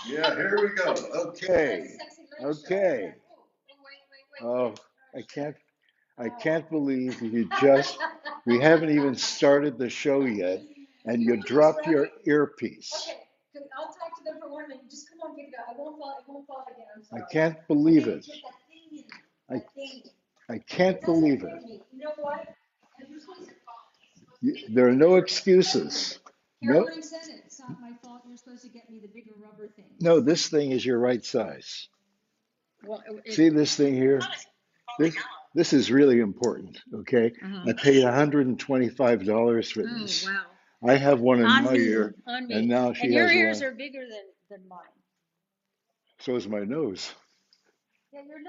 Yeah, here we go. Okay. Okay. Oh, I can't I can't believe we haven't even started the show yet, and you dropped your earpiece. Okay, I'll talk to them for 1 minute. Just come on, get it out. I won't fall again. I'm I sorry. can't believe Okay, it. get that thing in. I, That thing. I It can't doesn't believe fit it. me. You know what? And you're supposed to There are no excuses. No, Caroline said it. It's not my fault. You're supposed to get me the bigger rubber no, things. this thing is your right size. Well, See this thing here? This this is really important, okay? I paid $125 for oh this. wow. I have one in On my me, ear, on and me. now And she your has ears one. are bigger than mine. So is my nose. Yeah, your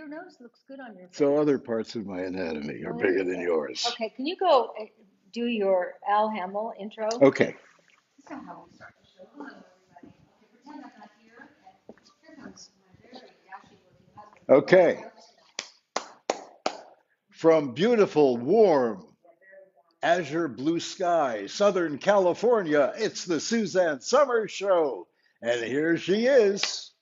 nose looks good on your So face. other parts of my anatomy are Oh, there bigger you than go. yours. Okay, can you go do your Al Hamill intro? Okay. That's not how we start the show. Hello, everybody. Okay, pretend I'm not here. And here comes my very dashing looking husband. Okay. From beautiful, warm, azure blue sky, Southern California, it's the Suzanne Summer Show. And here she is.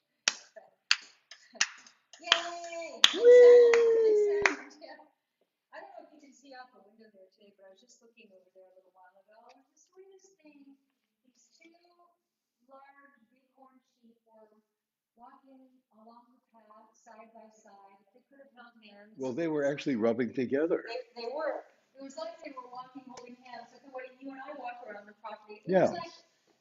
Yay! Whee! Good sound. Yeah. I don't know if you can see out the window there today, but I was just looking over there a little while ago. And the sweetest thing, these two large bighorn sheep were walking along the path side by side. They could have held hands. Well, they were actually rubbing together. They were. It was like they were walking holding hands, like the way you and I walk around the property. It was Yeah. like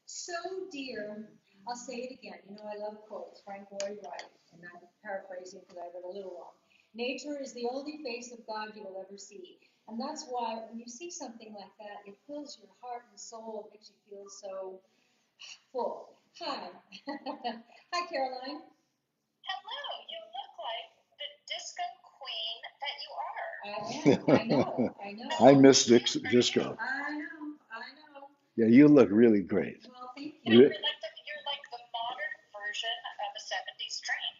so dear. I'll say it again. You know, I love quotes. Frank Lloyd Wright, and I'm paraphrasing because I read a little long. Nature is the only face of God you will ever see. And that's why when you see something like that, it fills your heart and soul. It makes you feel so full. Hi. Hi, Caroline. Hello, you look like the disco queen that you are. I know. I miss disco. I know. Yeah, you look really great. Well, thank Yeah, you. you're like the modern version of a 70s train.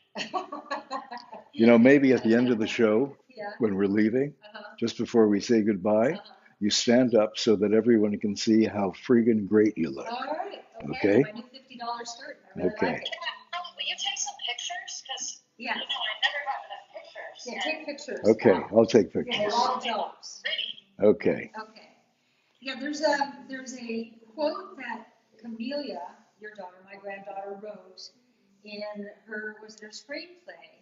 You know, maybe at the end of the show, Yeah. when we're leaving, Uh-huh. just before we say goodbye, you stand up so that everyone can see how freaking great you look. All right. Okay? My new $50 skirt. I really Okay. like it. Will you take some pictures? Because Yeah. I never got enough pictures. Yeah, take pictures. Okay, I'll take Yeah, pictures. all the jobs. Okay. Okay. Yeah, there's a quote that Camellia, your daughter, my granddaughter, wrote in her screenplay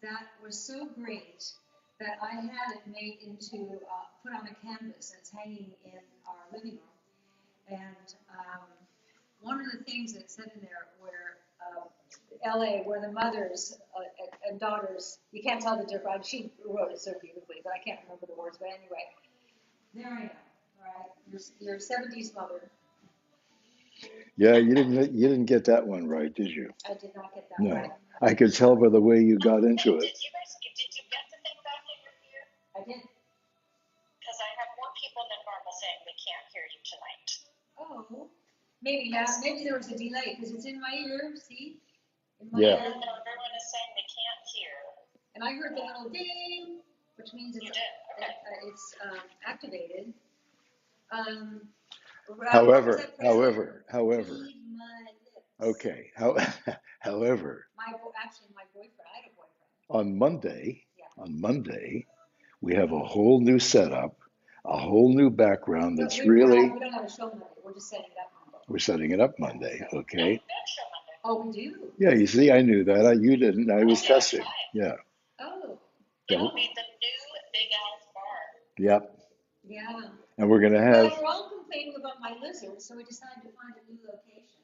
that was so great that I had it made into put on a canvas and it's hanging in our living room. And one of the things that said in there where LA, where the mothers and daughters, you can't tell the difference. She wrote it so beautifully, but I can't remember the words. But anyway, there I am. All right, your 70s mother. Yeah, you didn't get that one right, did you? I did not get that No. right. I could tell by the way you got into it. Did you get the thing back in your ear? I did. Because I have more people than normal saying they can't hear you tonight. Oh, maybe there was a delay because it's in my ear. See? In my Yeah. ear. No, everyone is saying they can't hear. And I heard the little ding, which means it's activated. However, okay. however, Actually, my boyfriend, I had a boyfriend. on Monday, we have a whole new setup, a whole new background that's really, We don't have a show Monday. We're just setting it up Monday. we're setting it up Monday, okay? Oh, we do? Yeah, you see, I knew that. You didn't. I was testing. Yeah. Oh. It'll be the new Big Al's bar. Yep. Yeah. And we're going to have. Well, we're all complaining about my lizards, so we decided to find a new location.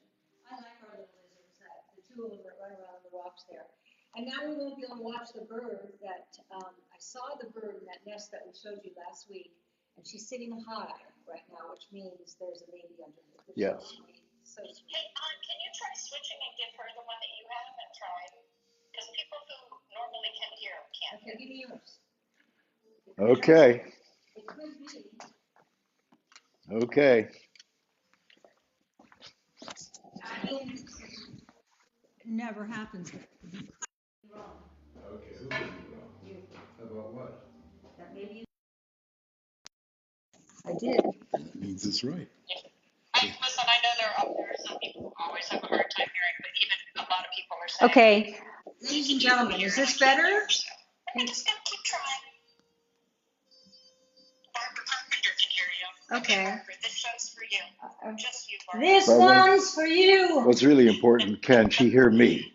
I like our little lizards, the two of them that run around the rocks there. And now we won't be able to watch the bird that I saw the bird in that nest that we showed you last week, and she's sitting high right now, which means there's a baby underneath. Yeah. So sweet. Hey, can you try switching and give her the one that you have and try? Because people who normally can hear can't. Okay, give me yours. Okay. It could be. Okay. It never happens. Okay, who could be wrong? You. About what? That maybe. I did. That means it's right. Listen, I know there are some people who always have a hard Okay, ladies and gentlemen, is this better? I'm just gonna keep trying. Barbara Carpenter can hear you. Okay. Barbara, this show's for you. Just you, Barbara. This one's for you. What's really important, can she hear me? Okay.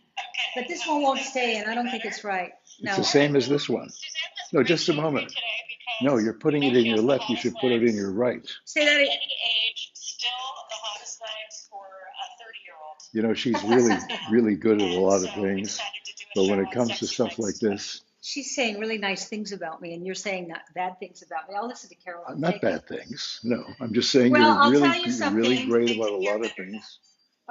But this one won't stay in. I don't think it's right. It's No. the same as this one. Suzanne was No, just a very angry moment. today because No, you're putting it in your left. You should put it in your right. Say that at again. any age, still the hottest legs for a 30-year-old. You know, she's really good at a lot of things. But when it comes to stuff like this, She's saying really nice things about me, and you're saying not bad things about me. I'll listen to Caroline. not bad things. No, I'm just saying Well, I'll you're tell you really something. great about a lot of things.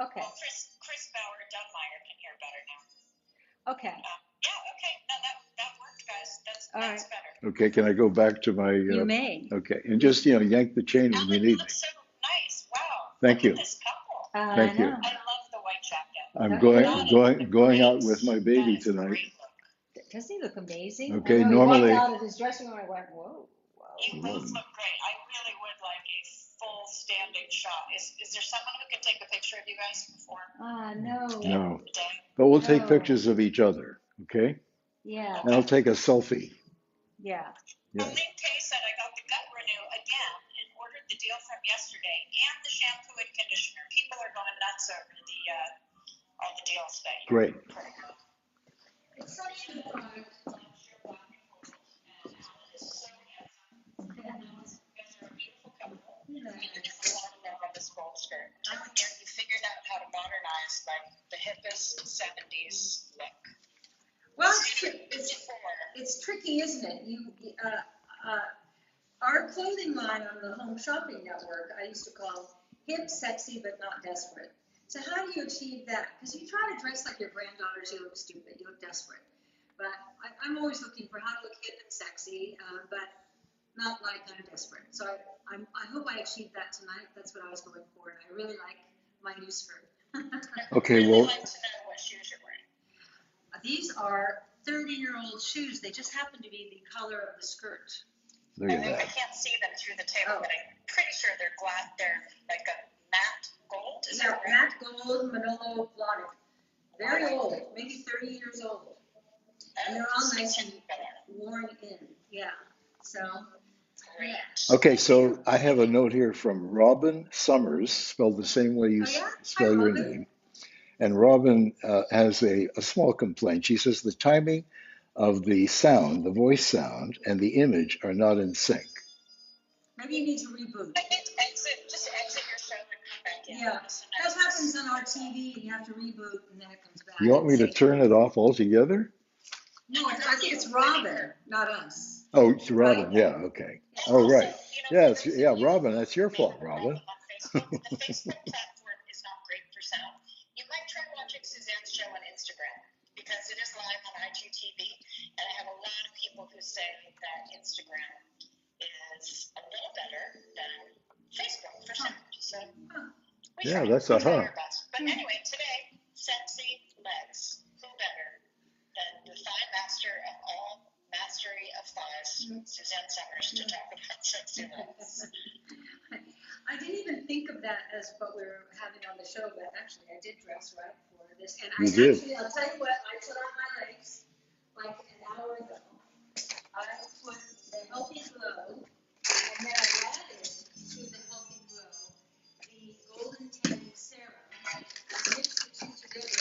Okay. Well, Chris Bauer-Dunmeyer can hear better now. Okay. Yeah, okay. No, that worked, guys. That's All better. Okay, can I go back to my? You may. Okay, and just yank the chain when you Ellen, need you me. look so nice. Wow. Thank Look you. at this couple. Thank you. I know. I love the white jacket. I'm going out with my baby That is a tonight. great look. Doesn't he look amazing? Okay, I know, normally- he walked out of his dressing room. I went, whoa. You both look great. I really would like a full standing shot. Is there someone who can take a picture of you guys before No. No, the day? but we'll take No. pictures of each other. Okay, Yeah. and I'll take a selfie. Yeah. Yeah. Colleen Kay said I got the gut renew again and ordered the deal from yesterday and the shampoo and conditioner. People are going nuts over all the deals that you Great. It's such a good product. You just love them on this gold skirt. You figured out how to modernize like the hippest 70s look. Well, it's tricky, isn't it? Our clothing line on the Home Shopping Network, I used to call hip, sexy, but not desperate. So how do you achieve that? Because you try to dress like your granddaughters, you look stupid, you look desperate. But I'm always looking for how to look hip and sexy, but not like I'm desperate. So I hope I achieved that tonight. That's what I was going for, and I really like my new skirt. Okay, I'd well, like to know what shoes you're wearing. These are 30-year-old shoes. They just happen to be the color of the skirt. look at I that. can't see them through the table, Oh. but I'm pretty sure they're glass. They're like a matte gold. Is Yeah, that right? matte gold, Manolo blotted. Very old, maybe 30 years old. And they're all nice and worn in. Yeah. So. Great. Okay, so I have a note here from Robin Summers, spelled the same way you Oh, yeah? spell Hi, your Robin. name. And Robin has a small complaint. She says the timing of the sound, the voice sound, and the image are not in sync. Maybe you need to reboot. I think just exit your show and come back in. Yeah, that happens on our TV, and you have to reboot, and then it comes back. You want me to turn it off altogether? No, I think it's Robin, not us. Oh, it's Robin, yeah, okay. Oh, right. Also, Yeah, Robin, that's your fault, Robin. The Facebook platform is not great for sound. You might try watching Suzanne's show on Instagram because it is live on IGTV, and I have a lot of people who say that Instagram is a little better than Facebook for sound. So we Yeah, try. that's We a try huh. our best. But anyway, today, sexy legs. Who better than the thigh master of all mastery of thighs, Suzanne Summers, to talk about sexy legs. I didn't even think of that as what we were having on the show, but actually I did dress right for this. And You did. Actually, I'll tell you what, I put on my legs like an hour ago. I put the Healthy Glow, and then I added to the Healthy Glow the Golden Tanning Serum. I mixed the two together,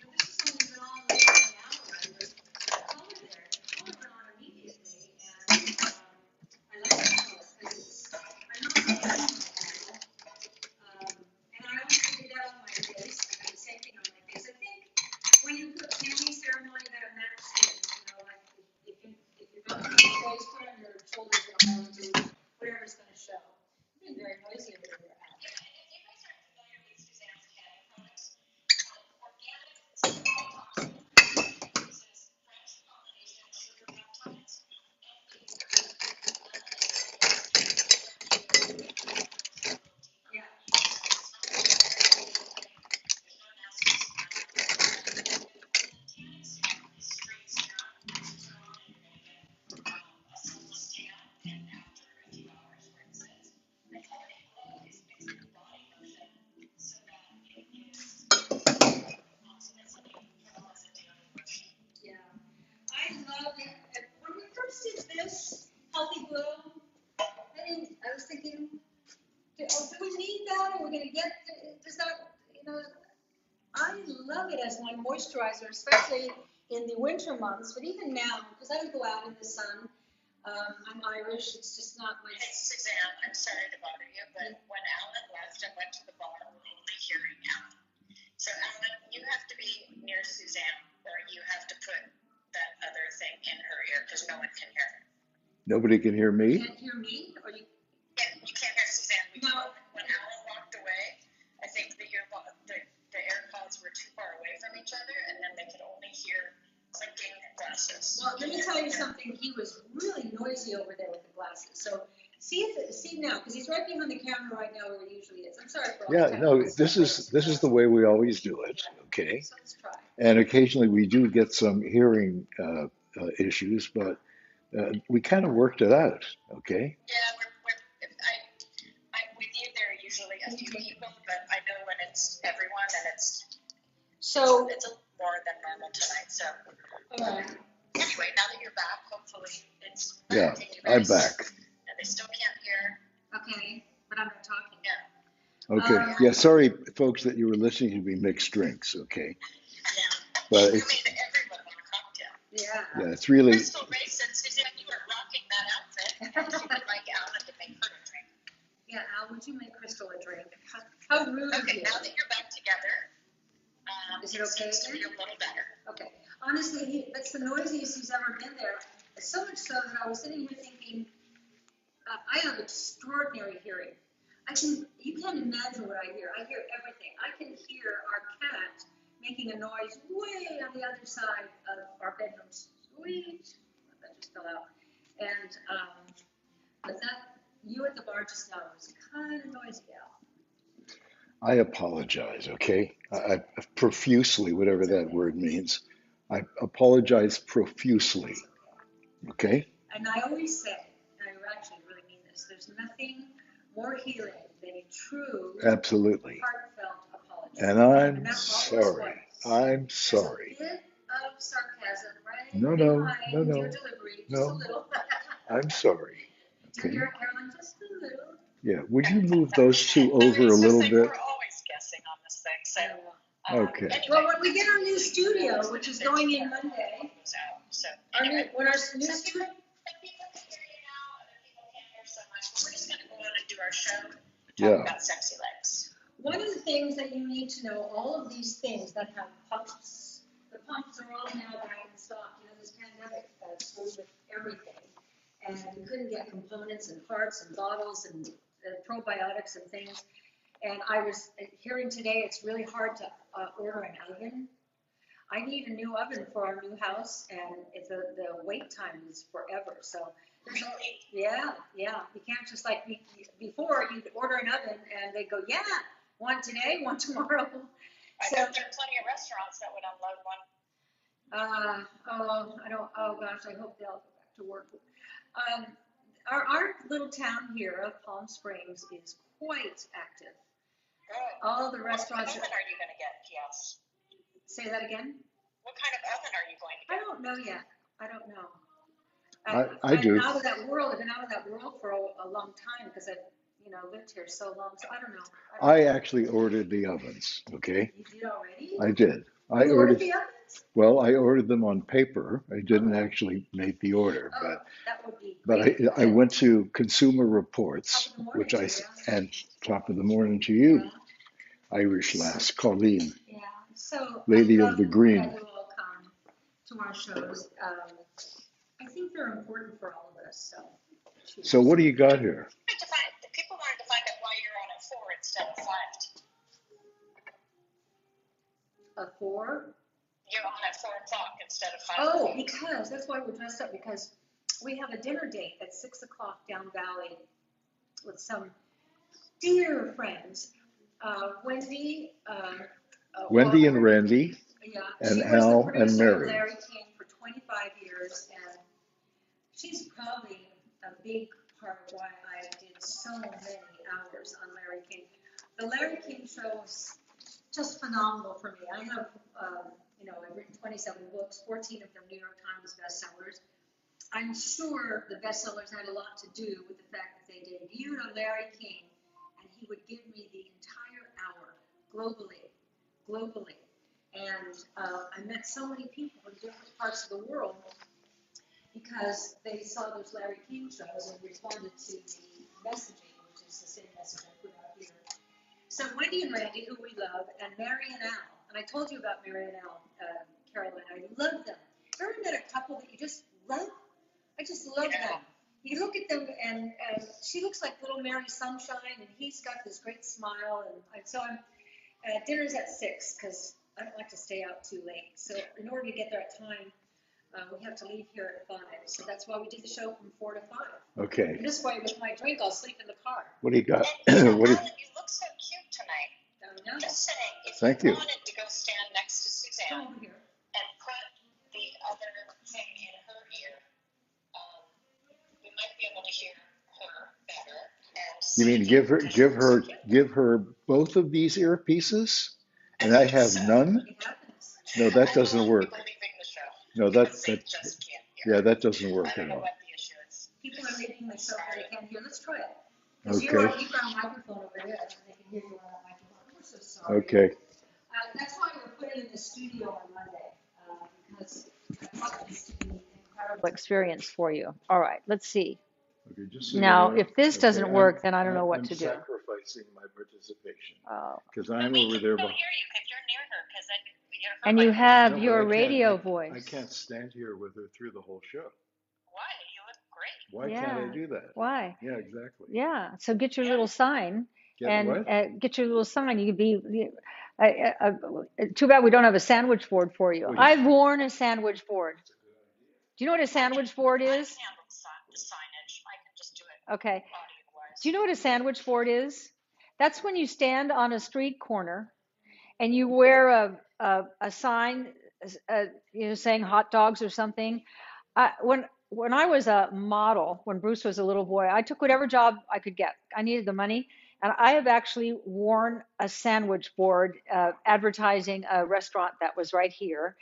and this has only been on like an hour. And there's the color there. The color went on immediately, and I like the color because I'm not really on my hair. And I also did that on my face. I did the same thing on my face. I think when you put tanning serum on, you gotta match skin. You know, like if you're going to put your face, put on your because I love it as my moisturizer, especially in the winter months, but even now, because I don't go out in the sun. I'm Irish, it's just not my. Hey, Suzanne, I'm sorry to bother you, but when Alan left, I went to the bar only hearing Alan. So, Alan, you have to be near Suzanne, or you have to put that other thing in her ear because no one can hear her. Nobody can hear You me? can't hear me, or you? Yeah, you can't hear Suzanne. No. When Alan walked away, I think the AirPods were too far away from each other, and then they could only hear clinking glasses. Well, let me tell you something. He was really noisy over there with the glasses. So see now, because he's right behind the camera right now where he usually is. I'm sorry for all Yeah, the no, technical this is the way we always do it, okay? So let's try. And occasionally we do get some hearing issues, but we kind of worked it out, okay? Yeah, I'm with you. There are usually a few people, but I know when it's everyone, and it's So, a little more than normal tonight. So anyway, now that you're back, hopefully it's Yeah, okay, you I'm guys. back. And they still can't hear. okay, but I'm not talking. Yeah. Okay, yeah, sorry, folks, that you were listening to me mix drinks, okay? But You it's, made everyone want a cocktail. Yeah. yeah, it's really, Crystal Ray said, Suzanne, you are rocking that outfit. And she would like Alan to make her a drink. Yeah, Al, would you make Crystal a drink? How rude of Okay, you. now that you're back together, Is it okay seems to be a again? little better. Okay. Honestly, that's the noisiest he's ever been there. So much so that I was sitting here thinking, I have extraordinary hearing. You can't imagine what I hear. I hear everything. I can hear our cat making a noise way on the other side of our bedroom. Sweet. That just fell out. And, but you at the bar just now was kind of noisy, Al. I apologize, okay? I profusely, whatever that word means. I apologize profusely, okay? And I always say, and I actually really mean this, there's nothing more healing than a true, Absolutely. heartfelt apology. And I'm that's all this sorry. was. I'm There's sorry. a bit of sarcasm right No, behind your no, delivery, just a no. little. I'm sorry. You're Okay. here, Carolyn, just a little. Yeah. Would you move those two I over mean, a it's just little like bit? we're always guessing on this thing. So, Okay. anyway, Well, when we get our new studio, which is going in Monday, So, our anyway. when our new Some people studio. can hear you now, other people can't hear so much. We're just going to go on and do our show, talk Yeah. about sexy legs. One of the things that you need to know, all of these things that have pumps, the pumps are all now back in stock. This pandemic screwed with everything. And you couldn't get components and parts and bottles and probiotics and things. And I was hearing today, it's really hard to order an oven. I need a new oven for our new house, and the wait time is forever. So, yeah. You can't just like before you'd order an oven and they'd go, yeah, one today, one tomorrow. I bet there are plenty of restaurants that would unload one. Oh gosh, I hope they'll go back to work. Our little town here of Palm Springs is quite active. Good. All the What kind restaurants. of oven are you going to get, P.S.? Say that again? What kind of oven are you going to I get? don't know yet. I don't know. I do. I've been out of that world for a long time because I've lived here so long. So I don't know. I actually ordered the ovens, okay? You did already? I did. I You ordered the ovens? Well, I ordered them on paper. I didn't actually make the order, That would be but great. I went to Consumer Reports, Top of the morning which I, to you. and top of the morning to you, Yeah. Irish lass, Colleen, Yeah. So Lady I of the love Green. that you all come to our shows. I think they're important for all of us. So what do you got here? People wanted to find out why you're on at 4 instead of 5. A 4? You're on at 4 o'clock instead of 5. Oh, because that's why we're dressed up, because we have a dinner date at 6 o'clock down Valley with some dear friends. Wendy And Randy, yeah, and she was Al the and producer of Mary. Larry King for 25 years, and she's probably a big part of why I did so many hours on Larry King. The Larry King show was just phenomenal for me. I have, I've written 27 books, 14 of them New York Times bestsellers. I'm sure the bestsellers had a lot to do with the fact that they debuted on Larry King, and he would give me the entire hour globally. And I met so many people in different parts of the world because they saw those Larry King shows and responded to the messaging, which is the same message I put out here. So Wendy and Randy, who we love, and Mary and Al, and I told you about Mary and Al, Caroline, I love them. Ever met a couple that you just love? I just love them. You look at them, and she looks like little Mary Sunshine, and he's got this great smile, and so I'm, dinner's at 6, because I don't like to stay out too late. So in order to get there at time, we have to leave here at 5. So that's why we did the show from 4 to 5. Okay. And this way, with my drink, I'll sleep in the car. What do you got? And, What do you, Alan, you look so cute tonight. No. Just saying, if Thank you you. wanted to go stand next to Suzanne Come over here. and put the other thing in her ear, we might be able to hear her better. And you mean give her both of these earpieces, and I have none? It happens. No, that doesn't work. People leaving the show No, because they just can't hear. yeah, that doesn't work I don't at know all. what the issue is. People are leaving the show because they can't hear. Let's try it. Because you've got a microphone over there, and they can hear you on that microphone. We're so sorry. Okay. That's why we're putting in the studio on Monday, because I want this to be an incredible experience for you. All right, let's see. Okay, just so Now, you know, if this doesn't work, then I don't know what I'm to do. sacrificing my participation Oh. because But I'm we over can there. still hear you if you're near her, because then we hear her. And you like, have No, but your I can't- radio I voice. can't stand here with her through the whole show. why? You look great. Why Yeah. can't I do that? Why? Yeah, exactly. Yeah. So get your little sign Get and what? get your little sign. You could be. Too bad we don't have a sandwich board for you. Oh, yeah. I've worn a sandwich board. Do you know what a sandwich board I is? can handle the signage. I can just do it Okay. audio-wise. Do you know what a sandwich board is? That's when you stand on a street corner and you wear a sign, saying hot dogs or something. When I was a model, when Bruce was a little boy, I took whatever job I could get. I needed the money, and I have actually worn a sandwich board advertising a restaurant that was right here.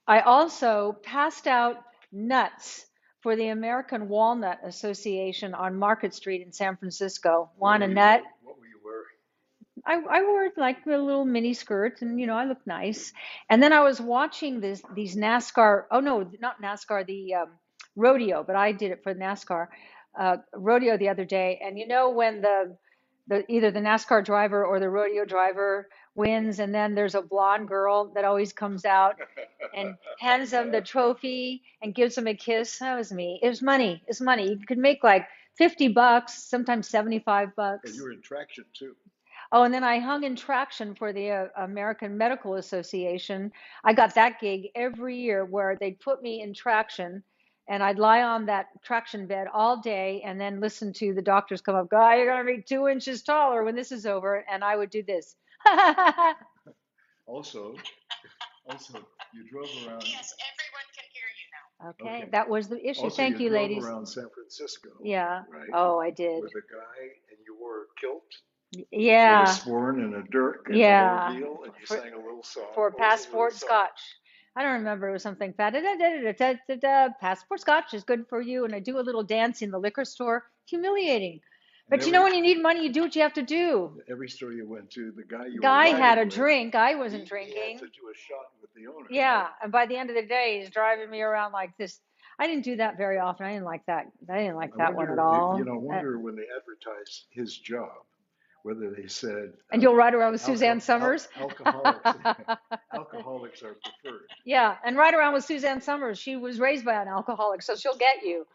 I also passed out nuts for the American Walnut Association on Market Street in San Francisco. Want a nut? What were you wearing? I wore like a little mini skirt, and I looked nice. And then I was watching these NASCAR. Oh no, not NASCAR, the rodeo, but I did it for NASCAR rodeo the other day. And when the either the NASCAR driver or the rodeo driver wins, and then there's a blonde girl that always comes out and hands them the trophy and gives them a kiss. That was me. It was money. It's money. You could make like $50, sometimes $75. And you were in traction too. Oh, and then I hung in traction for the American Medical Association. I got that gig every year where they'd put me in traction and I'd lie on that traction bed all day and then listen to the doctors come up, "Guy, you're going to be 2 inches taller when this is over." And I would do this. Also, you drove around. Yes, everyone can hear you now. Okay, Okay. that was the issue. Also, Thank you, drove ladies. around San Francisco. Yeah. Right. Oh, I did. With a guy, and you wore a kilt. Yeah. With a sporn and a dirk and Yeah. the whole deal, and you sang a little song. For What was the passport little song? scotch. I don't remember. It was something fat. Da-da-da-da-da-da-da. Passport scotch is good for you. And I do a little dance in the liquor store. Humiliating. But when you need money, you do what you have to do. Every store you went to, the guy you Guy were had a riding with, drink. I wasn't he drinking. had to do a shot with the owner. Yeah. And by the end of the day, he's driving me around like this. I didn't do that very often. I didn't like that. I didn't like that one at all. Wonder when they advertised his job, whether they said. And you'll ride around with Suzanne Summers? Alcoholics are preferred. Yeah. And ride around with Suzanne Summers. She was raised by an alcoholic, so she'll get you.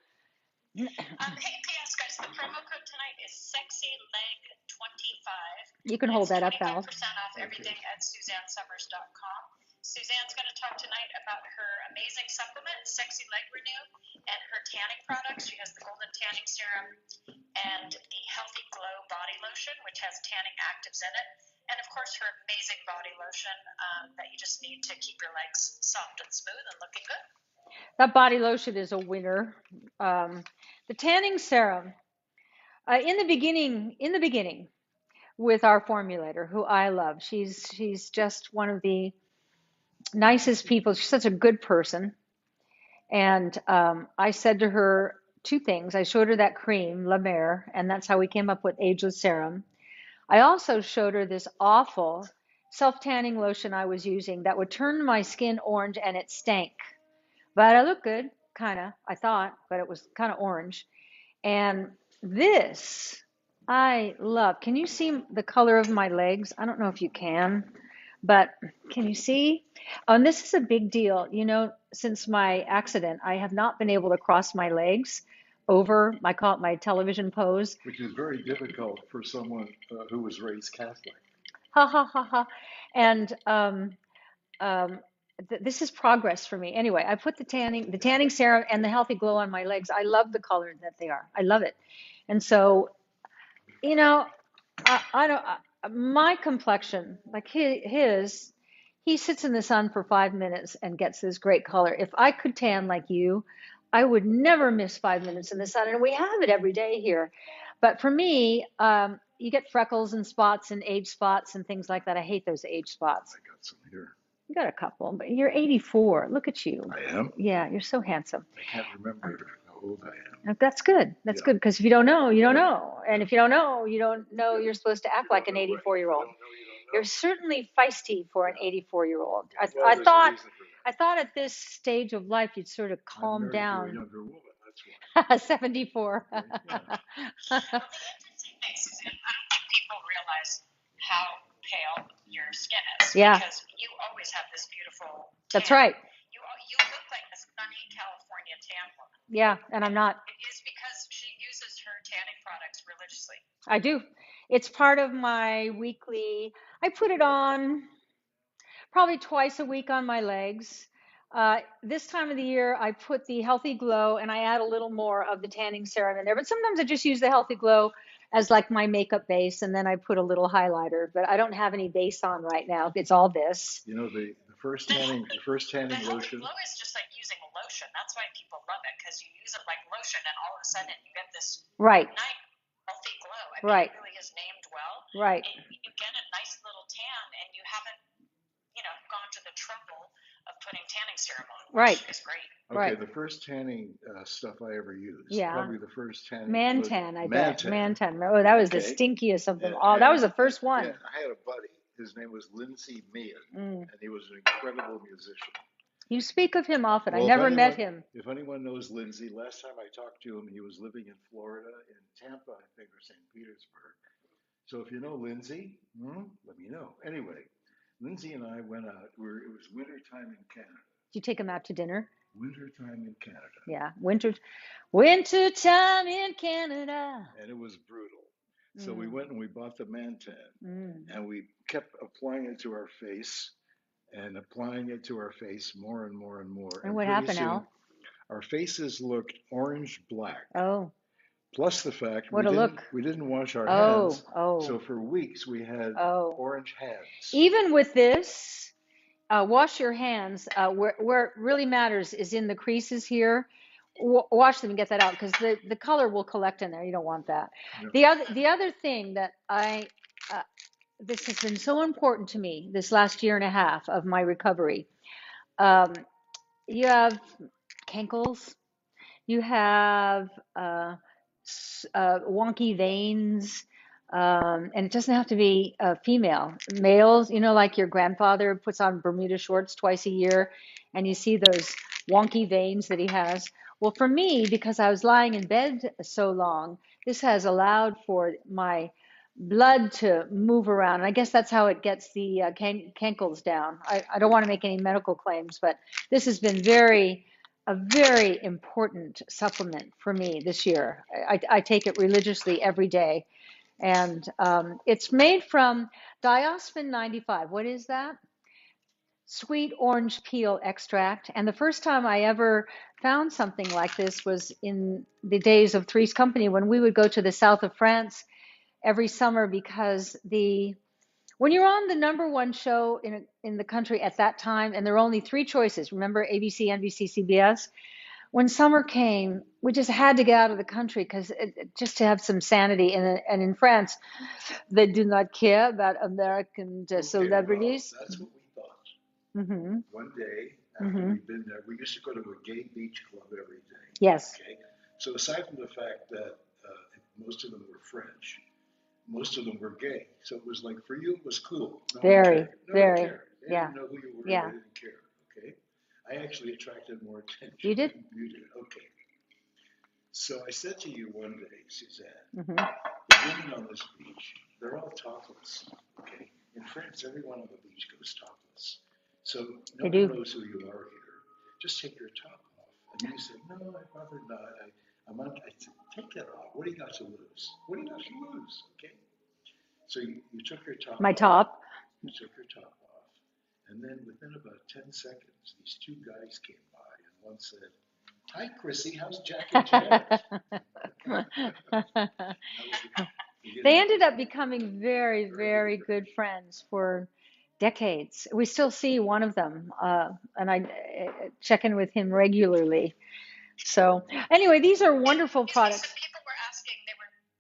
Hey, P.S. guys, the promo code tonight is SexyLeg25. You can hold that up, Al. 25% off everything at SuzanneSummers.com. Suzanne's going to talk tonight about her amazing supplement, Sexy Leg Renew, and her tanning products. She has the Golden Tanning Serum and the Healthy Glow Body Lotion, which has tanning actives in it. And, of course, her amazing body lotion that you just need to keep your legs soft and smooth and looking good. That body lotion is a winner. The tanning serum, in the beginning, with our formulator, who I love. She's just one of the nicest people. She's such a good person. And I said to her two things. I showed her that cream, La Mer, and that's how we came up with Ageless Serum. I also showed her this awful self-tanning lotion I was using that would turn my skin orange and it stank. But I looked good, kind of, I thought, but it was kind of orange. And this I love. Can you see the color of my legs? I don't know if you can, but can you see? Oh, and this is a big deal. You know, since my accident, I have not been able to cross my legs over, I call it my television pose. Which is very difficult for someone who was raised Catholic. Ha ha ha ha. And um, this is progress for me. Anyway, I put the tanning serum and the healthy glow on my legs. I love the color that they are. I love it. And so, you know, I don't, my complexion, like he sits in the sun for 5 minutes and gets this great color. If I could tan like you, I would never miss 5 minutes in the sun. And we have it every day here. But for me, you get freckles and spots and age spots and things like that. I hate those age spots. I got some here. You got a couple, but you're 84. Look at you. I am? Yeah, you're so handsome. I can't remember how old I am. That's good. That's good because if you don't know, you don't know. And if you don't know, you don't know you're supposed to act like an 84-year-old. You're certainly feisty for an 84-year-old. I thought at this stage of life you'd sort of calm down. I'm married to a younger woman, that's why. 74. Well, the interesting thing, Suzanne, I don't think people realize how pale your skin is. Yeah. Because you always have this beautiful tan. That's right. You look like a sunny California tan woman. Yeah, and I'm not. It is because she uses her tanning products religiously. I do. It's part of my weekly, I put it on probably twice a week on my legs. This time of the year, I put the Healthy Glow and I add a little more of the tanning serum in there. But sometimes I just use the Healthy Glow as like my makeup base, and then I put a little highlighter. But I don't have any base on right now. It's all this. You know, the first tanning The Healthy lotion. Glow is just like using a lotion. That's why people love it, because you use it like lotion, and all of a sudden you get this Right. nice healthy glow. I mean, Right. it really is named well. Right. And you get a nice little tan, and you haven't, gone to the trouble of putting tanning serum on, which Right. is great. Okay, Right. the first tanning stuff I ever used. Yeah. Probably the first tanning. Mantan, I bet. Mantan. Mantan. Oh, that was the Okay. stinkiest of them And- all. That and- was the first one. Yeah, I had a buddy. His name was Lindsay Meehan, and he was an incredible musician. You speak of him often. Well, I never met him. If anyone knows Lindsay, last time I talked to him, he was living in Florida, in Tampa, I think, or St. Petersburg. So if you know Lindsay, let me know. Anyway, Lindsay and I went out. It was wintertime in Canada. Did you take him out to dinner? Wintertime in Canada. Yeah, winter time in Canada. And it was brutal. So we went and we bought the Mantan, and we kept applying it to our face and applying it to our face more and more and more. And what pretty happened, soon, Al? our faces looked orange black. Oh, Plus the fact What a look. we didn't wash our Oh, hands. oh. So for weeks we had Oh. orange hands. even with this, wash your hands. Where it really matters is in the creases here. Wash them and get that out because the color will collect in there. You don't want that. Yeah. The other thing that this has been so important to me this last year and a half of my recovery. You have cankles. You have wonky veins. And it doesn't have to be female. Males, like your grandfather puts on Bermuda shorts twice a year, and you see those wonky veins that he has. Well, for me, because I was lying in bed so long, this has allowed for my blood to move around. And I guess that's how it gets the cankles down. I don't want to make any medical claims, but this has been a very important supplement for me this year. I take it religiously every day. And it's made from Diospin 95. What is that? Sweet orange peel extract. And the first time I ever found something like this was in the days of Three's Company when we would go to the south of France every summer because when you're on the #1 show in the country at that time, and there were only 3 choices, remember ABC, NBC, CBS? When summer came, we just had to get out of the country because just to have some sanity. And in France, they do not care about American celebrities. Well, that's what we thought. Mm-hmm. One day after we'd been there, we used to go to a gay beach club every day. Yes. Okay. So aside from the fact that most of them were French, most of them were gay. So it was like, for you, it was cool. No one Very, cared. No one very, cared. They yeah, didn't know who you were. yeah. They didn't care. Okay. I actually attracted more attention You did? than you did. Okay. So I said to you one day, Suzanne, Hmm. the women on this beach, they're all topless. Okay. In France, everyone on the beach goes topless. So no They one do. knows who you are here. Just take your top off. And you said, no, I'd rather not. I said, take that off. What do you got to lose? What do you got to lose? Okay. So you took your top My off. top. You took your top off. And then within about 10 seconds, these two guys came by, and one said, hi, Chrissy, how's Jack and Janet? They ended up becoming very, very good friends for decades. We still see one of them, and I check in with him regularly. So, anyway, these are wonderful So products. people were asking,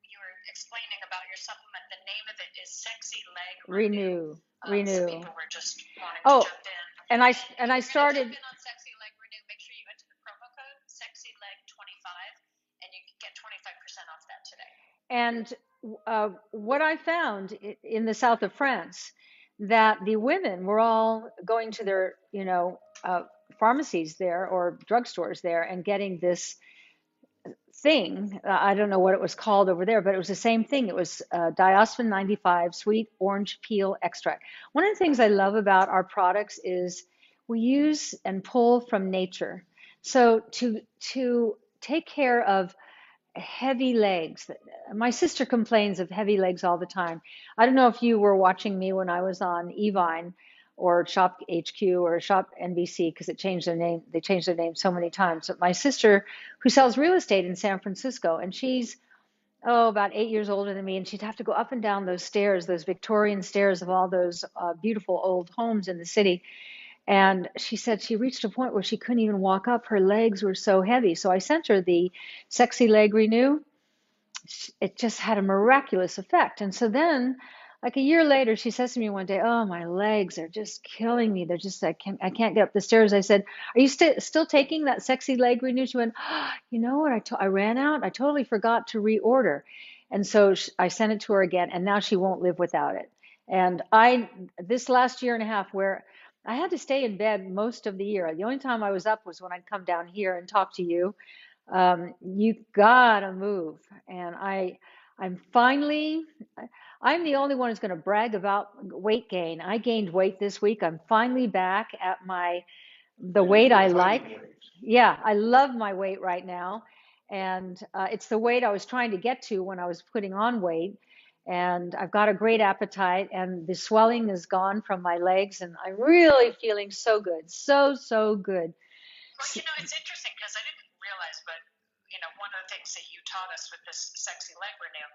you were explaining about your supplement. The name of it is Sexy Leg Renew, So renew. people were just wanting Oh, to jump in. and If I you're going to started. jump in on Sexy Leg Renew, make sure you enter the promo code SexyLeg25, and you can get 25% off that today. And what I found in the south of France, that the women were all going to their, pharmacies there or drugstores there and getting this thing. I don't know what it was called over there, but it was the same thing. It was Diosmin 95 sweet orange peel extract. One of the things I love about our products is we use and pull from nature. So to take care of heavy legs. My sister complains of heavy legs all the time. I don't know if you were watching me when I was on Evine or Shop HQ or Shop NBC, because it changed their name. They changed their name so many times. But my sister, who sells real estate in San Francisco, and she's about 8 years older than me, and she'd have to go up and down those stairs, those Victorian stairs of all those beautiful old homes in the city. And she said she reached a point where she couldn't even walk up. Her legs were so heavy. So I sent her the Sexy Leg Renew. It just had a miraculous effect. And so then, like a year later, she says to me one day, "Oh, my legs are just killing me. They're just I can't get up the stairs." I said, "Are you still taking that Sexy Leg Renew?" She went, "Oh, you know what? I ran out. I totally forgot to reorder." And so I sent it to her again, and now she won't live without it. And this last year and a half, where I had to stay in bed most of the year. The only time I was up was when I'd come down here and talk to you. You gotta move. And I'm the only one who's going to brag about weight gain. I gained weight this week. I'm finally back at the weight I like. Yeah, I love my weight right now. And it's the weight I was trying to get to when I was putting on weight. And I've got a great appetite, and the swelling is gone from my legs, and I'm really feeling so good. So, so good. Well, it's interesting because I didn't realize, but one of the things that you taught us with this Sexy Leg Renew,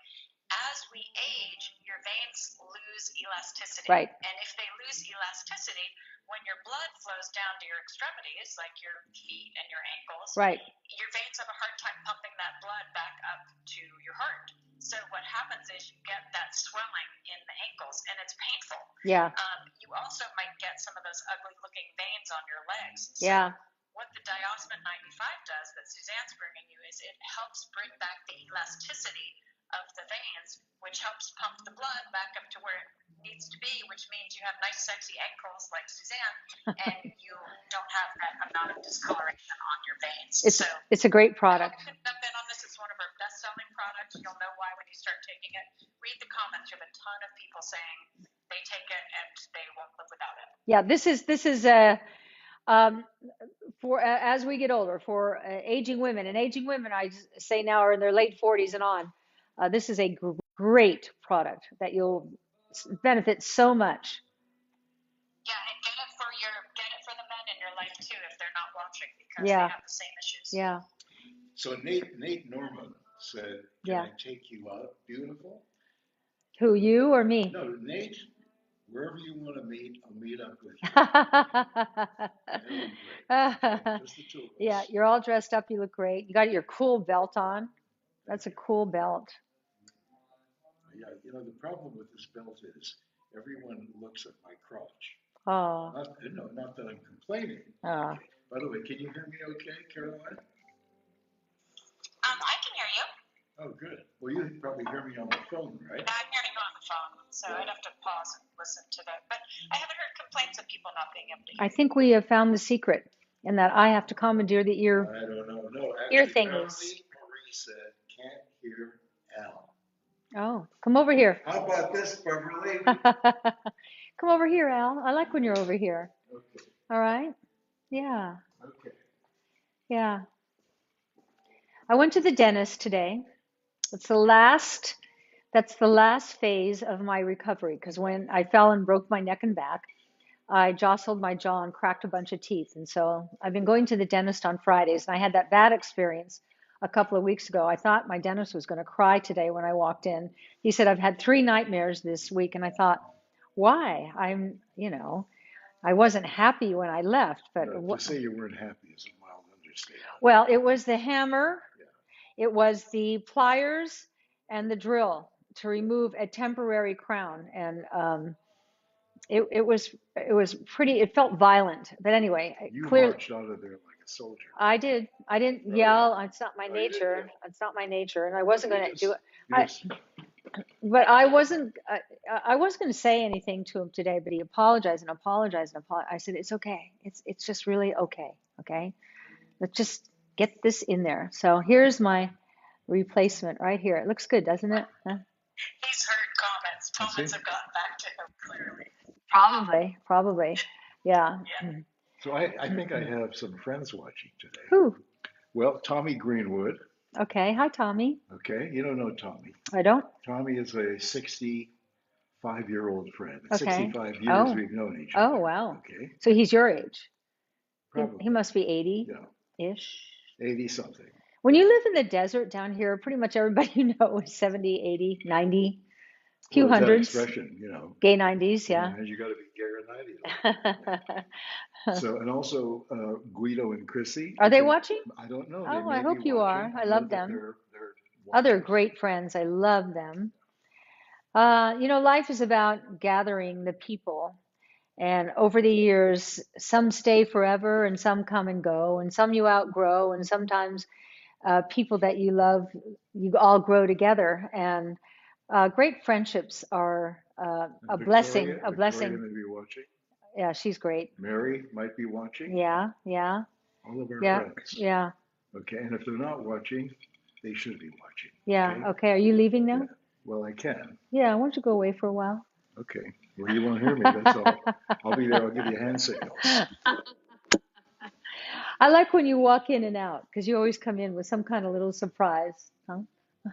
as we age, your veins lose elasticity. Right. And if they lose elasticity, when your blood flows down to your extremities, like your feet and your ankles, right, your veins have a hard time pumping that blood back up to your heart. So what happens is you get that swelling in the ankles, and it's painful. Yeah. You also might get some of those ugly-looking veins on your legs. So yeah. what the Diosmin 95 does that Suzanne's bringing you is it helps bring back the elasticity of the veins, which helps pump the blood back up to where it needs to be, which means you have nice, sexy ankles like Suzanne, and you don't have that amount of discoloration on your veins. It's a great product. I hope you can jump in on this. It's one of our best-selling products. You'll know why when you start taking it. Read the comments. You have a ton of people saying they take it and they won't live without it. Yeah, this is for as we get older, for aging women, and aging women, I say now are in their late 40s and on. This is a great product that you'll benefit so much. Yeah, and get it for the men in your life too if they're not watching, because Yeah. they have the same issues. Yeah. So Nate Norman said, "Can I take you out, beautiful?" Who, you or me? No, Nate. Wherever you want to meet, I'll meet up with you. That'll be great. Okay, just the two of us. Yeah, you're all dressed up. You look great. You got your cool belt on. That's a cool belt. Yeah, the problem with this belt is everyone looks at my crotch. Oh. Not that I'm complaining. Oh. Okay. By the way, can you hear me okay, Caroline? I can hear you. Oh, good. Well, you probably hear me on the phone, right? I'm hearing So I'd have to pause and listen to that. But I haven't heard complaints of people not being able to I hear. think we have found the secret in that I have to commandeer the ear I don't know. No, ear actually, thingies. apparently Marie said can't hear Al. Oh, come over here. How about this, Beverly? Come over here, Al. I like when you're over here. Okay. All right? Yeah. Okay. Yeah. I went to the dentist today. It's the last, that's the last phase of my recovery because when I fell and broke my neck and back, I jostled my jaw and cracked a bunch of teeth. And so I've been going to the dentist on Fridays, and I had that bad experience a couple of weeks ago. I thought my dentist was going to cry today when I walked in. He said, I've had 3 nightmares this week. And I thought, why? I wasn't happy when I left, but To say you weren't happy is a mild understatement. well, it was the hammer, Yeah. it was the pliers and the drill to remove a temporary crown. And it was pretty, it felt violent. But anyway, You clearly, marched out of there like a soldier. I did. I didn't Oh, yell. It's not my Oh, you didn't nature. yell. It's not my nature. And I wasn't going to do it. Yes. But I wasn't, I wasn't going to say anything to him today, but he apologized and apologized and apologized. I said, it's okay. It's just really okay. Okay. Let's just get this in there. So here's my replacement right here. It looks good, doesn't it? Huh? He's heard comments. Comments have gotten back to him clearly. Probably. Yeah. Yeah. So I think I have some friends watching today. Who? Well, Tommy Greenwood. Okay. Hi, Tommy. Okay. You don't know Tommy. I don't. Tommy is a 65-year-old friend. Okay. 65 years Oh. we've known each Oh, other. wow. Okay. So he's your age. Probably. He must be Yeah. 80-ish. 80 something. When you live in the desert down here, pretty much everybody you know is 70, 80, 90, few Well, there's that hundreds. expression, you know. Gay 90s, yeah. You got to be gay or 90. So, and also Guido and Chrissy. Are they watching? I don't know. Oh, They I may hope be you are. watching. I know love that them. they're Other watching. great friends. I love them. Life is about gathering the people. And over the years, some stay forever and some come and go, and some you outgrow, and sometimes people that you love, you all grow together. And great friendships are a blessing. A Victoria blessing. may be watching. Yeah, she's great. Mary might be watching. Yeah. All of our friends. Yeah. Okay, and if they're not watching, they should be watching. Yeah. Okay. Are you leaving now? Yeah. Well, I can. Yeah. Why don't you go away for a while? Okay. Well, you won't hear me. That's all. I'll be there. I'll give you hand signals. I like when you walk in and out because you always come in with some kind of little surprise. Huh?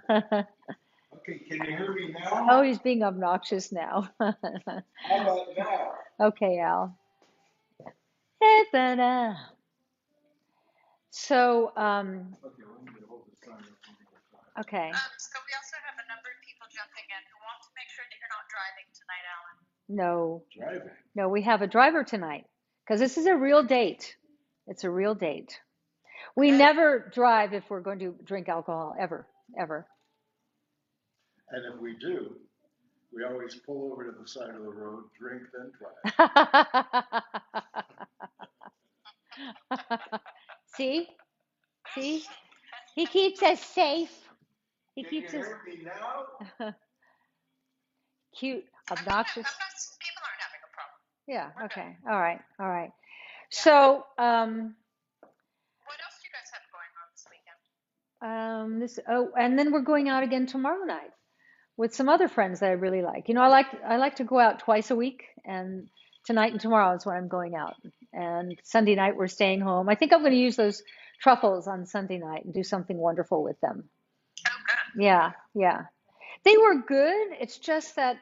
Okay, can you hear me now? Oh, he's being obnoxious now. How about now? Okay, Al. Hey, but, so, Okay, let me hold this sign up. okay. So we also have a number of people jumping in who want to make sure that you're not driving tonight, Alan. No, Driving. we have a driver tonight because this is a real date. It's a real date. We never drive if we're going to drink alcohol, ever. And if we do, we always pull over to the side of the road, drink, then drive. See? He keeps us safe. He Can keeps you us hear me now? cute, obnoxious. People aren't having a problem. Yeah, okay. All right. So, What else do you guys have going on this weekend? and then we're going out again tomorrow night with some other friends that I really like. I like to go out twice a week, and tonight and tomorrow is when I'm going out. And Sunday night we're staying home. I think I'm going to use those truffles on Sunday night and do something wonderful with them. Oh, good. Yeah. They were good. It's just that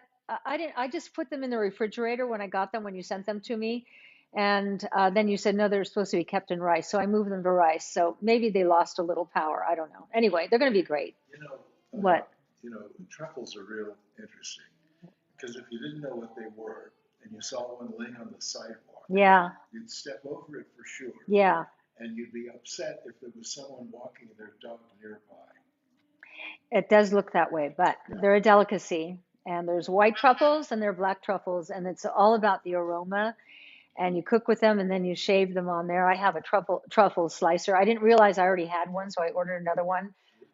I just put them in the refrigerator when I got them, when you sent them to me. And then you said, no, they're supposed to be kept in rice. So I moved them to rice. So maybe they lost a little power. I don't know. Anyway, they're going to be great. What? Truffles are real interesting because if you didn't know what they were and you saw one laying on the sidewalk, Yeah. you'd step over it for sure. Yeah. And you'd be upset if there was someone walking their dog nearby. It does look that way, but they're a delicacy. And there's white truffles and there are black truffles, and it's all about the aroma. And you cook with them, and then you shave them on there. I have a truffle slicer. I didn't realize I already had one, so I ordered another one.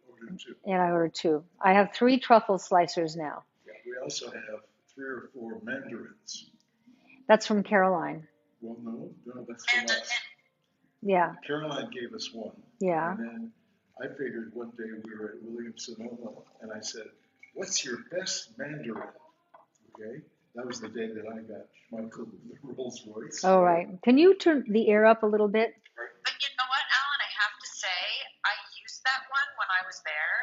Ordered two. And I ordered 2. I have 3 truffle slicers now. Yeah, we also have 3 or 4 mandarins. That's from Caroline. Well, no, that's from us. Yeah. Caroline gave us one. Yeah. And then I figured one day we were at Williams-Sonoma, and I said, "What's your best mandarin?" Okay, that was the day that I got Schmeichel with the Rolls Royce. Oh, right. Can you turn the air up a little bit? But you know what, Alan? I have to say, I used that one when I was there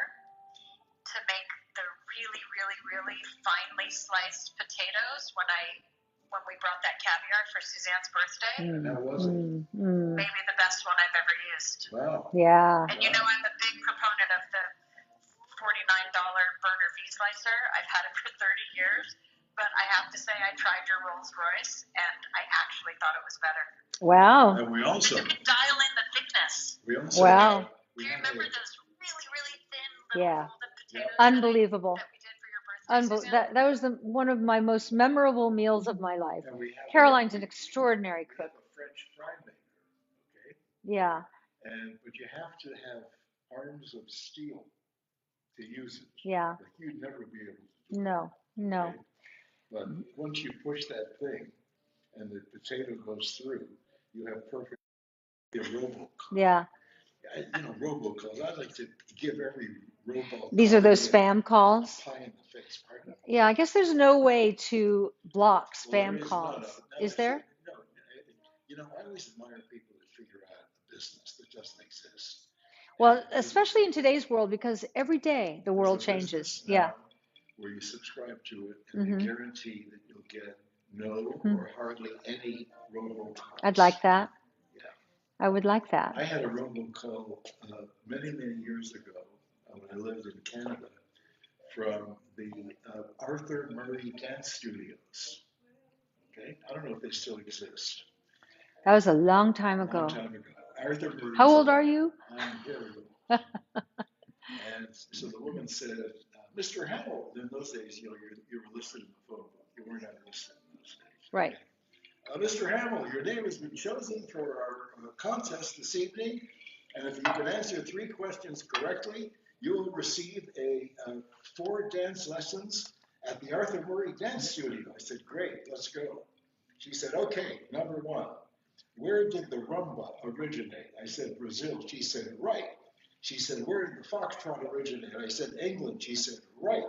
to make the really, really, really finely sliced potatoes when we brought that caviar for Suzanne's birthday. And how was it? Maybe the best one I've ever used. Wow. Yeah. And you know, I'm a big proponent of the $49 burner V-slicer. I've had it for 30 years. But I have to say, I tried your Rolls Royce, and I actually thought it was better. Wow. And we also You could dial in the thickness. Wow. Do you remember those really, really thin little Yeah. golden potatoes Unbelievable. that we did for your birthday, Suzanne? That was one of my most memorable meals of my life. and we have Caroline's an extraordinary we cook. have a French fry maker, okay? Yeah. But you have to have arms of steel to use it. Yeah. Like you'd never be able to do it. No. Okay? But once you push that thing and the potato goes through, you have perfect robocall. Yeah. Robocalls. I'd like to give every robocall. These are those spam calls. Pie in the face, pardon? Yeah, I guess there's no way to block Well, spam there is calls. no, Is there? No. I always admire people that figure out a business that doesn't exist. Well, especially in today's world, because every day the world changes. Yeah. Where you subscribe to it and they guarantee that you'll get no or hardly any robocalls. I'd like that. Yeah. I would like that. I had a robocall many, many years ago when I lived in Canada from the Arthur Murray Dance Studios. Okay, I don't know if they still exist. That was a long time ago. Long time ago. Arthur Murray. How old are you? I'm very old. And so the woman said, "Mr. Hamill." In those days, you were listed in the phone book. You weren't listed in those days. Right. Mr. Hamill, your name has been chosen for our contest this evening, and if you can answer 3 questions correctly, you will receive 4 dance lessons at the Arthur Murray Dance Studio. I said, "Great, let's go." She said, "Okay, number 1, where did the rumba originate?" I said, "Brazil." She said, "Right." She said, "Where did the foxtrot originate?" I said, "England." She said, "Right."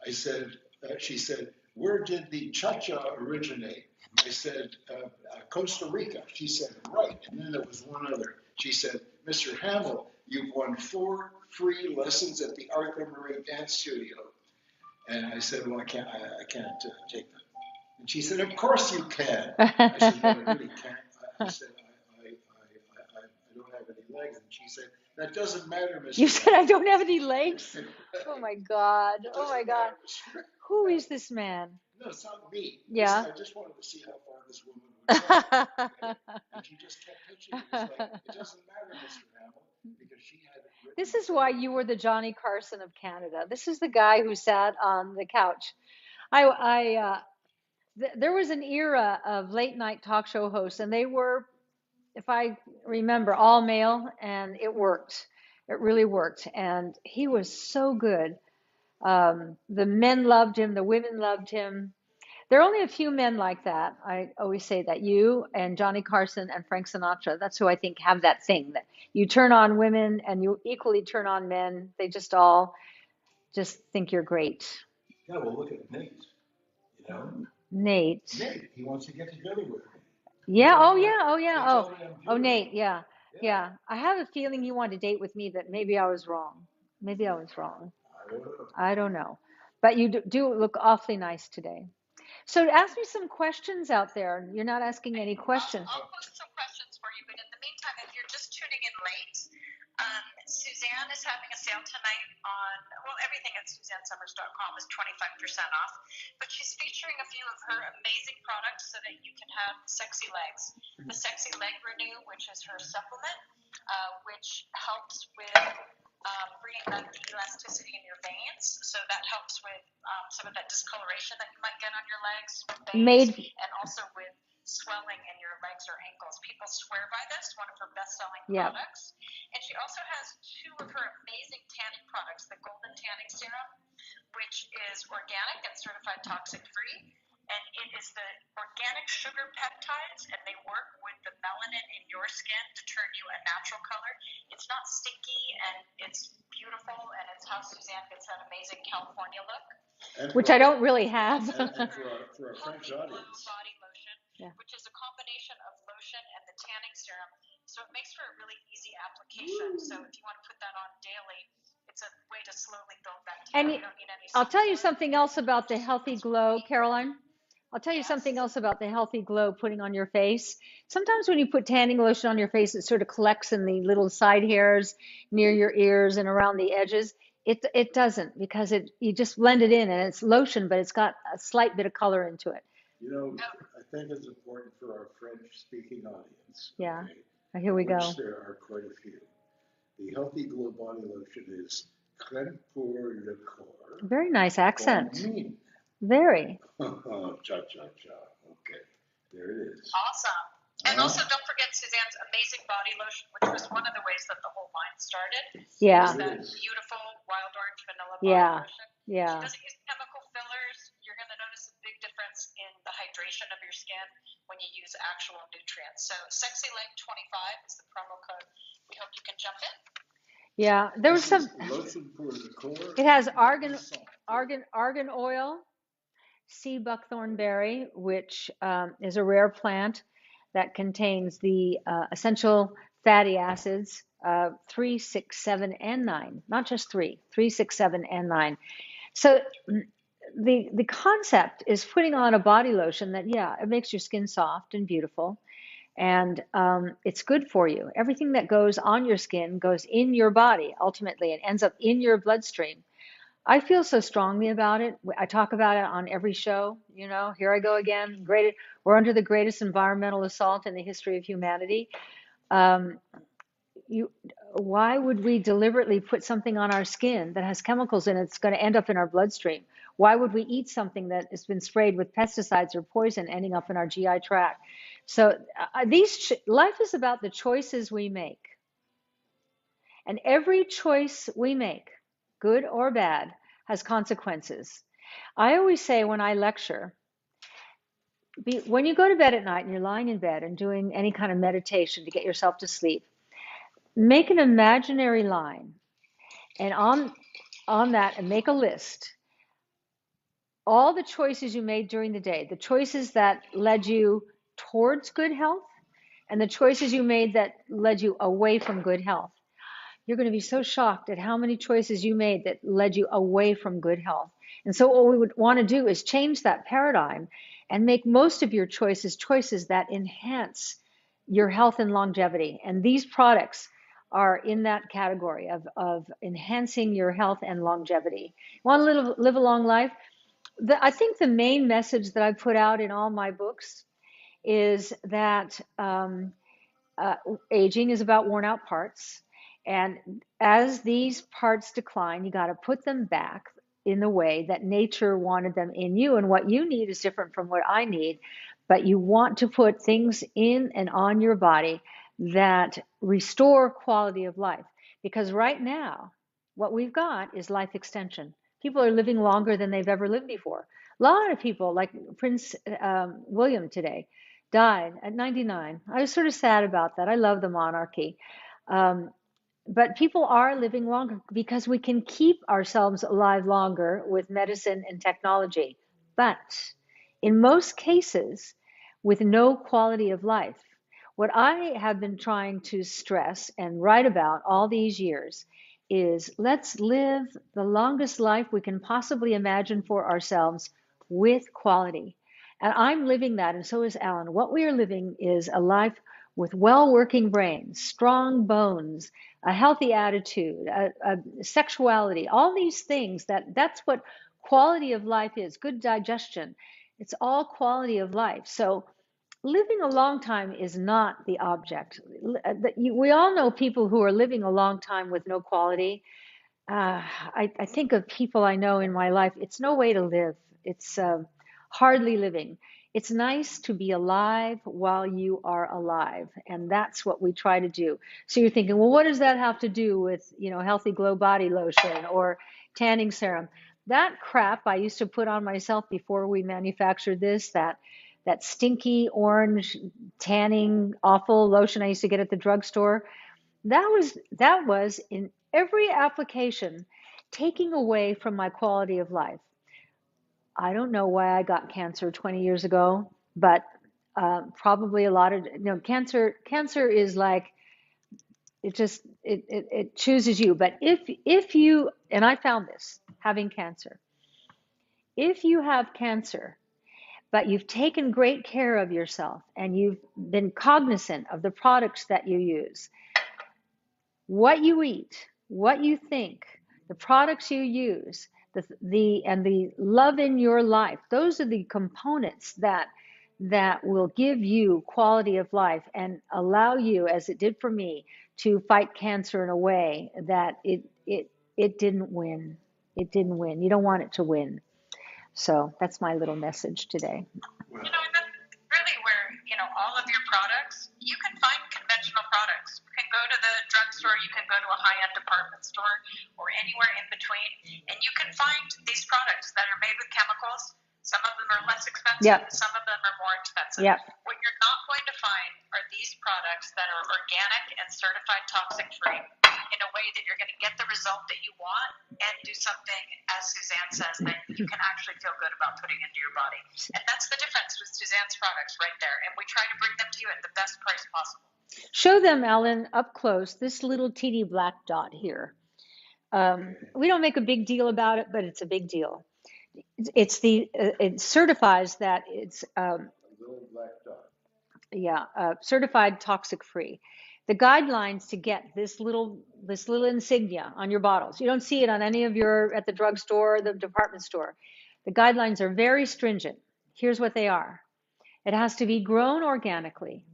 She said, "Where did the cha-cha originate?" I said, "Costa Rica." She said, "Right." And then there was one other. She said, "Mr. Hamill, you've won 4 free lessons at the Arthur Murray Dance Studio." And I said, "Well, I can't take them." And she said, "Of course you can." I said, "No, I really can't." I said, I don't have any legs. And she said, "That doesn't matter, Mr. You said I don't have any legs? Oh my God. Oh my God. Who is this man? No, it's not me. Yeah. I just wanted to see how far this woman would go. And she just kept pitching. It's like, "It doesn't matter, Mr. Hamill," because she had it written. This is why you were the Johnny Carson of Canada. This is the guy who sat on the couch. There was an era of late night talk show hosts, and they were, if I remember, all male, and it worked. It really worked. And he was so good. The men loved him, the women loved him. There are only a few men like that. I always say that. You and Johnny Carson and Frank Sinatra, that's who I think have that thing that you turn on women and you equally turn on men. They just all just think you're great. Yeah, well, look at Nate. Nate, he wants to get together with me. yeah, oh yeah, oh Nate, yeah. I have a feeling you want to date with me, but maybe I was wrong. I don't know. But you do look awfully nice today. So ask me some questions out there. You're not asking any questions. I'll post some questions for you, but in the meantime, if you're just tuning in late, Suzanne is having a sale tonight on, everything at SuzanneSummers.com is 25% off, but she's featuring a few of her amazing products so that you can have sexy legs. The Sexy Leg Renew, which is her supplement, which helps with bringing back the elasticity in your veins. So that helps with some of that discoloration that you might get on your legs, veins, and also with swelling in your legs or ankles. People swear by this, one of her best-selling Yep. products. And she also has 2 of her amazing tanning products, the Golden Tanning Serum, which is organic and certified toxic-free. And it is the organic sugar peptides, and they work with the melanin in your skin to turn you a natural color. It's not sticky, and it's beautiful, and it's how Suzanne gets that amazing California look. Which I don't really have. And for our French Healthy Glow audience. body lotion, Yeah. which is a combination of lotion and the tanning serum. So it makes for a really easy application. So if you want to put that on daily, it's a way to slowly build that tan. And You don't need any I'll tell you support. something else about the healthy glow, Caroline. I'll tell you Yes. something else about the healthy glow putting on your face. Sometimes when you put tanning lotion on your face, it sort of collects in the little side hairs near your ears and around the edges. It doesn't, because you just blend it in, and it's lotion, but it's got a slight bit of color into it. You know, I think it's important for our French-speaking audience. Yeah. Okay, Here we which go. there are quite a few. The Healthy Glow body lotion is crème pour le corps. Very nice accent. Mine. Very. Cha-cha-cha. Okay, there it is. Awesome. And also, don't forget Suzanne's amazing body lotion, which was one of the ways that the whole line started. Yeah. Is that beautiful wild orange vanilla body Yeah. lotion. Yeah. She doesn't use chemical fillers. You're going to notice a big difference in the hydration of your skin when you use actual nutrients. So SexyLife25 is the promo code. We hope you can jump in. Yeah. There was some. Lotion pour le corps. It has argan oil, sea buckthorn berry, which is a rare plant that contains the essential fatty acids 3, 6, 7, and 9. Not just 3, 3, 6, 7, and 9. So the concept is putting on a body lotion that, yeah, it makes your skin soft and beautiful, and it's good for you. Everything that goes on your skin goes in your body ultimately and ends up in your bloodstream. I feel so strongly about it. I talk about it on every show. You know, here I go again. We're under the greatest environmental assault in the history of humanity. Why would we deliberately put something on our skin that has chemicals in it that's going to end up in our bloodstream? Why would we eat something that has been sprayed with pesticides or poison ending up in our GI tract? So life is about the choices we make. And every choice we make, good or bad, has consequences. I always say when I lecture, when you go to bed at night and you're lying in bed and doing any kind of meditation to get yourself to sleep, make an imaginary line, and on that, and make a list. All the choices you made during the day, the choices that led you towards good health, and the choices you made that led you away from good health. You're going to be so shocked at how many choices you made that led you away from good health. And so what we would want to do is change that paradigm and make most of your choices that enhance your health and longevity. And these products are in that category of enhancing your health and longevity. Want to live a long life? I think the main message that I put out in all my books is that aging is about worn out parts. And as these parts decline, you got to put them back in the way that nature wanted them in you. And what you need is different from what I need. But you want to put things in and on your body that restore quality of life. Because right now, what we've got is life extension. People are living longer than they've ever lived before. A lot of people, like Prince William today, died at 99. I was sort of sad about that. I love the monarchy. But people are living longer because we can keep ourselves alive longer with medicine and technology. But in most cases, with no quality of life. What I have been trying to stress and write about all these years is let's live the longest life we can possibly imagine for ourselves with quality. And I'm living that, and so is Alan. What we are living is a life with well-working brains, strong bones, a healthy attitude, a sexuality, all these things, that's what quality of life is, good digestion. It's all quality of life. So living a long time is not the object. We all know people who are living a long time with no quality. I think of people I know in my life. It's no way to live. It's hardly living. It's nice to be alive while you are alive, and that's what we try to do. So you're thinking, well, what does that have to do with, healthy glow body lotion or tanning serum? That crap I used to put on myself before we manufactured this, that stinky orange tanning awful lotion I used to get at the drugstore, that was in every application taking away from my quality of life. I don't know why I got cancer 20 years ago, but probably a lot of, cancer is like, it chooses you. But if you, and I found this having cancer, if you have cancer, but you've taken great care of yourself and you've been cognizant of the products that you use, what you eat, what you think, the products you use, the love in your life, those are the components that will give you quality of life and allow you, as it did for me, to fight cancer in a way that it didn't win. It didn't win. You don't want it to win. So that's my little message today. And that's really where, all of your products, you can find conventional products. You can go to the drugstore, you can go to a high-end department store, or anywhere in between, and you can find these products that are made with chemicals. Some of them are less expensive, Yep. some of them are more expensive. Yep. What you're not going to find are these products that are organic and certified toxic-free in a way that you're going to get the result that you want and do something, as Suzanne says, that you can actually feel good about putting into your body. And that's the difference with Suzanne's products right there. And we try to bring them to you at the best price possible. Show them, Ellen, up close, this little teeny black dot here. We don't make a big deal about it, but it's a big deal. It certifies that it's Little black dot. certified toxic free. The guidelines to get this little insignia on your bottles. You don't see it on any of your at the drugstore or the department store. The guidelines are very stringent. Here's what they are. It has to be grown organically,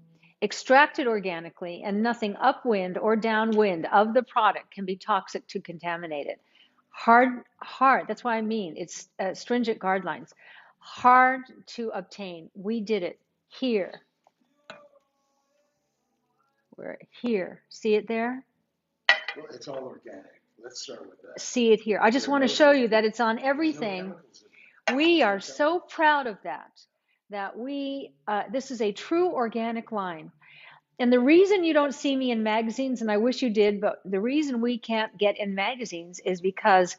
extracted organically, and nothing upwind or downwind of the product can be toxic to contaminate it. Hard. That's what I mean. It's stringent guidelines. Hard to obtain. We did it here. We're here. See it there? Well, it's all organic. Let's start with that. See it here. I just want to show you that it's on everything. We are so proud of that this is a true organic line. And the reason you don't see me in magazines, and I wish you did, but the reason we can't get in magazines is because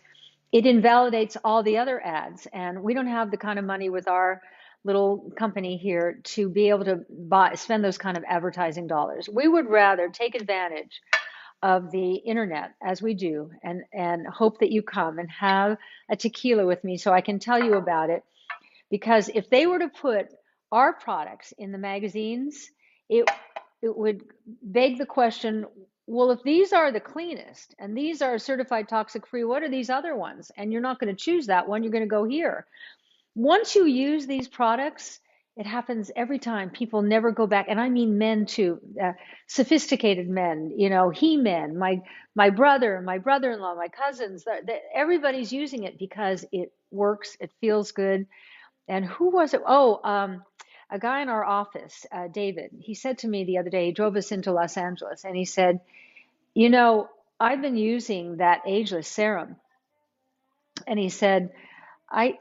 it invalidates all the other ads. And we don't have the kind of money with our little company here to be able to spend those kind of advertising dollars. We would rather take advantage of the internet as we do and hope that you come and have a tequila with me so I can tell you about it. Because if they were to put our products in the magazines, it would beg the question, well, if these are the cleanest and these are certified toxic free, what are these other ones? And you're not going to choose that one, you're going to go here. Once you use these products, it happens every time. People never go back, and I mean men too, sophisticated men, he-men, my brother, my brother-in-law, my cousins, everybody's using it because it works, it feels good. And who was it? A guy in our office, David, he said to me the other day, he drove us into Los Angeles, and he said, I've been using that ageless serum. And he said, I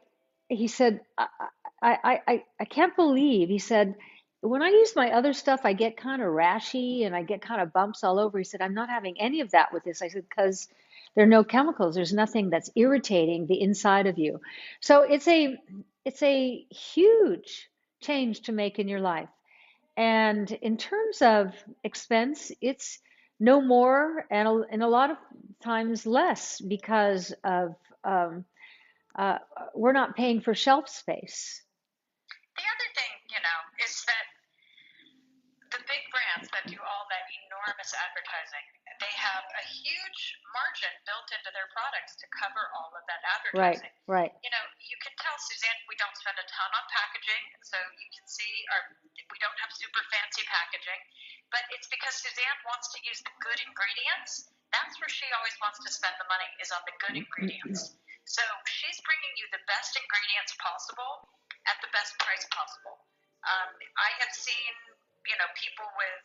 can't believe, he said, when I use my other stuff, I get kind of rashy and I get kind of bumps all over. He said, I'm not having any of that with this. I said, because there are no chemicals. There's nothing that's irritating the inside of you. So it's a huge change to make in your life. And in terms of expense, it's no more and a lot of times less because of we're not paying for shelf space. The other thing, is that the big brands that do all that enormous advertising, they have a huge margin built into their products to cover all of that advertising. Right. You can tell, Suzanne, we don't spend a ton on packaging, so you can see we don't have super fancy packaging, but it's because Suzanne wants to use the good ingredients. That's where she always wants to spend the money, is on the good ingredients. So she's bringing you the best ingredients possible at the best price possible. I have seen, people with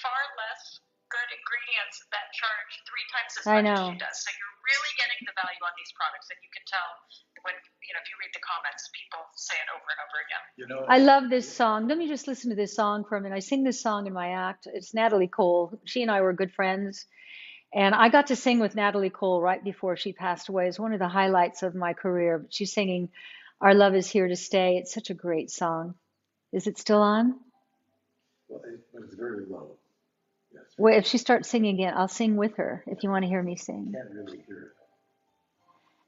far less good ingredients that charge 3 times as I much as know. she does. So you're really getting the value on these products, and you can tell when, if you read the comments, people say it over and over again. I love this song. Let me just listen to this song for a minute. I sing this song in my act. It's Natalie Cole. She and I were good friends. And I got to sing with Natalie Cole right before she passed away. It's one of the highlights of my career. She's singing Our Love Is Here to Stay. It's such a great song. Is it still on? Well, but it's very low. Yes. Well, if she starts singing again, I'll sing with her if you want to hear me sing. Can't really hear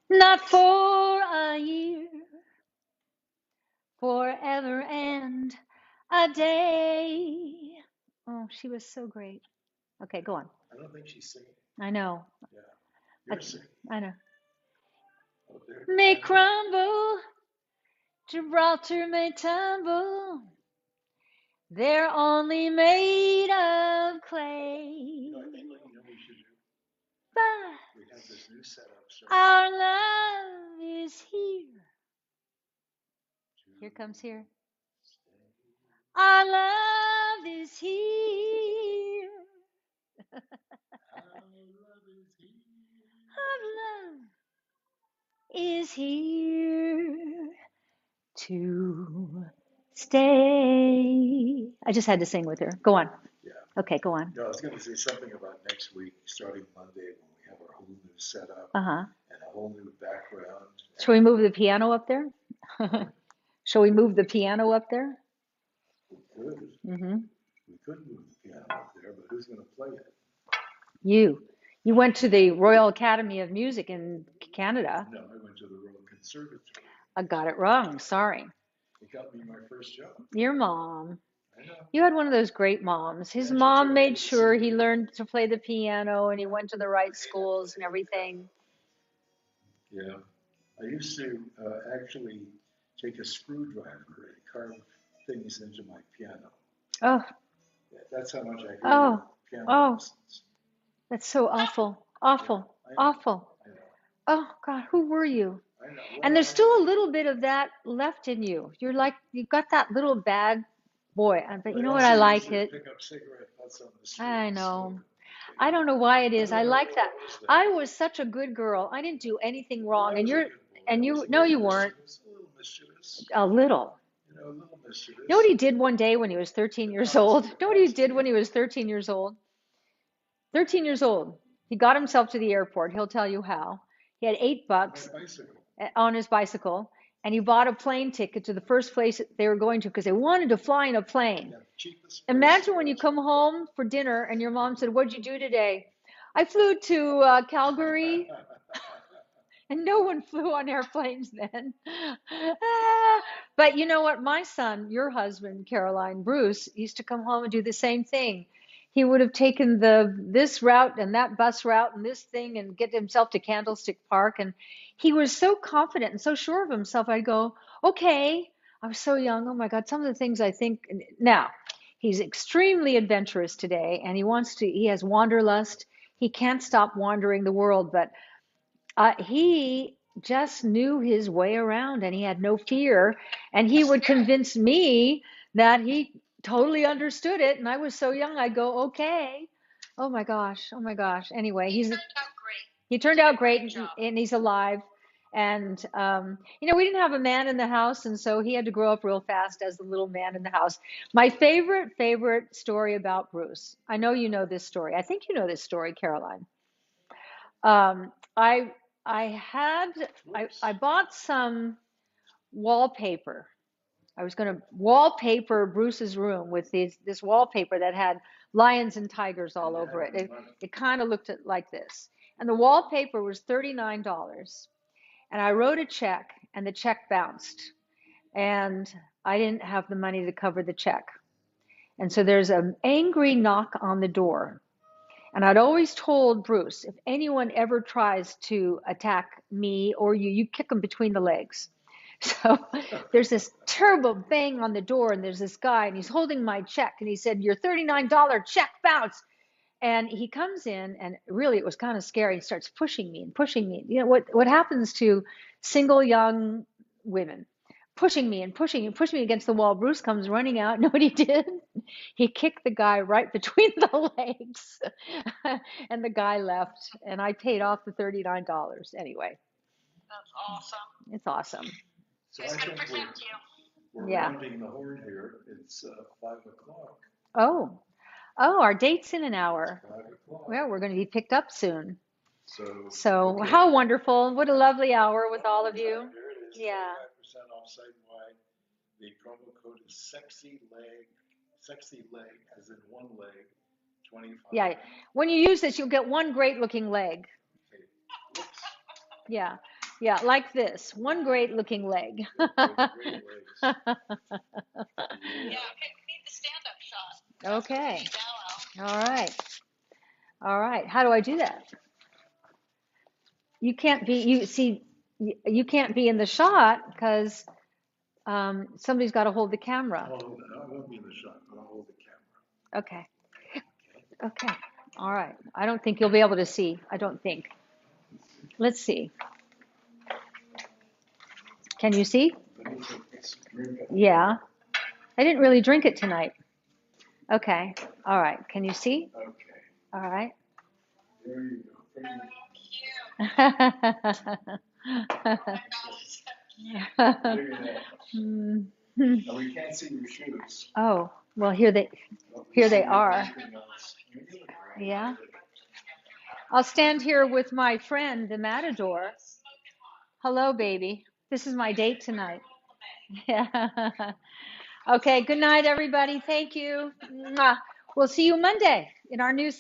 Not for a year, forever and a day. Oh, she was so great. Okay, go on. I don't think she's singing. I know. Yeah. You're singing. I know. Oh, there. May crumble, Gibraltar may tumble. They're only made of clay. I think what we should do. But We have this new setup. our love is here. Here comes here. Our love is here. Our love is here to stay. I just had to sing with her. Go on. Yeah. Okay, go on. No, I was going to say something about next week, starting Monday, when we have our whole new setup Uh-huh. and a whole new background. Shall we move the piano up there? Shall we move the piano up there? We could. Mm-hmm. We could move the piano up there, but who's going to play it? You went to the Royal Academy of Music in Canada. No, I went to the Royal Conservatory. I got it wrong. Sorry. It got me my first job. Your mom. I know. You had one of those great moms. His Yeah, she mom turned made out to sure see he me. learned to play the piano and he went to the right schools and everything. Yeah. I used to actually take a screwdriver and carve things into my piano. Oh, Yeah, that's how much I Oh. hated piano Oh. lessons. that's so awful. Awful. I know. Awful. I know. Oh, God, who were you? I know. And there's still a little bit of that left in you. You're like, you've got that little bad boy. But you know what? I like it. Pick up cigarette butts on the street. I know. I don't know why it is. I like that. I was such a good girl. I didn't do anything wrong. And no, you weren't. A little mischievous. A little. A little mischievous. You know what he did one day when he was 13 years old? You know what he did when he was 13 years old? 13 years old. He got himself to the airport. He'll tell you how. He had $8 on his bicycle, and he bought a plane ticket to the first place they were going to because they wanted to fly in a plane. Imagine when you come home for dinner and your mom said, "What'd you do today?" "I flew to Calgary." And no one flew on airplanes then. But you know what? My son, your husband, Caroline, Bruce, used to come home and do the same thing. He would have taken this route and that bus route and this thing and get himself to Candlestick Park. And he was so confident and so sure of himself. I'd go, okay. I was so young. Oh my God. Some of the things I think now, he's extremely adventurous today and he has wanderlust. He can't stop wandering the world, but he just knew his way around and he had no fear. And he would convince me that he totally understood it. And I was so young, I'd go, okay. Oh my gosh. Oh my gosh. Anyway, he turned out great and he's alive. And, we didn't have a man in the house. And so he had to grow up real fast as the little man in the house. My favorite story about Bruce. I know you know this story. I think you know this story, Caroline. I bought some wallpaper. I was going to wallpaper Bruce's room with this wallpaper that had lions and tigers all over it. It kind of looked like this. And the wallpaper was $39. And I wrote a check and the check bounced. And I didn't have the money to cover the check. And so there's an angry knock on the door. And I'd always told Bruce, if anyone ever tries to attack me or you kick them between the legs. So there's this terrible bang on the door, and there's this guy, and he's holding my check, and he said, "Your $39 check bounced." And he comes in, and really it was kind of scary. He starts pushing me and pushing me. You know what happens to single young women? pushing me and pushing and pushing me against the wall. Bruce comes running out. Know what he did? He kicked the guy right between the legs. And the guy left. And I paid off the $39. Anyway, That's awesome. it's awesome. So I He's gonna think protect you. we're Yeah. rounding the horn here. It's 5 o'clock. Oh, our date's in an hour. 5 o'clock. Well, we're going to be picked up soon. So okay. How wonderful. What a lovely hour with all of you. There it is. Yeah. 25% off site-wide. The promo code is sexy leg, as in one leg, 25. Yeah. When you use this, you'll get one great looking leg. Okay. Whoops. Yeah. Yeah, like this. One great looking leg. Great legs. Yeah, we need the stand-up shot. Okay. Gallo. All right. All right. How do I do that? You can't be, you can't be in the shot because somebody's got to hold the camera. I won't be in the shot, but I'll hold the camera. Okay. Okay. All right. I don't think you'll be able to see. I don't think. Let's see. Can you see? Let me take this drink. Yeah. I didn't really drink it tonight. Okay. All right. Can you see? Okay. All right. There you go. Pretty Cute. Mm. Now we can't see your shoes. Oh, well, here they are. Yeah. I'll stand here with my friend, the Matador. Hello, baby. This is my date tonight. Yeah. Okay. Good night, everybody. Thank you. Mwah. We'll see you Monday in our new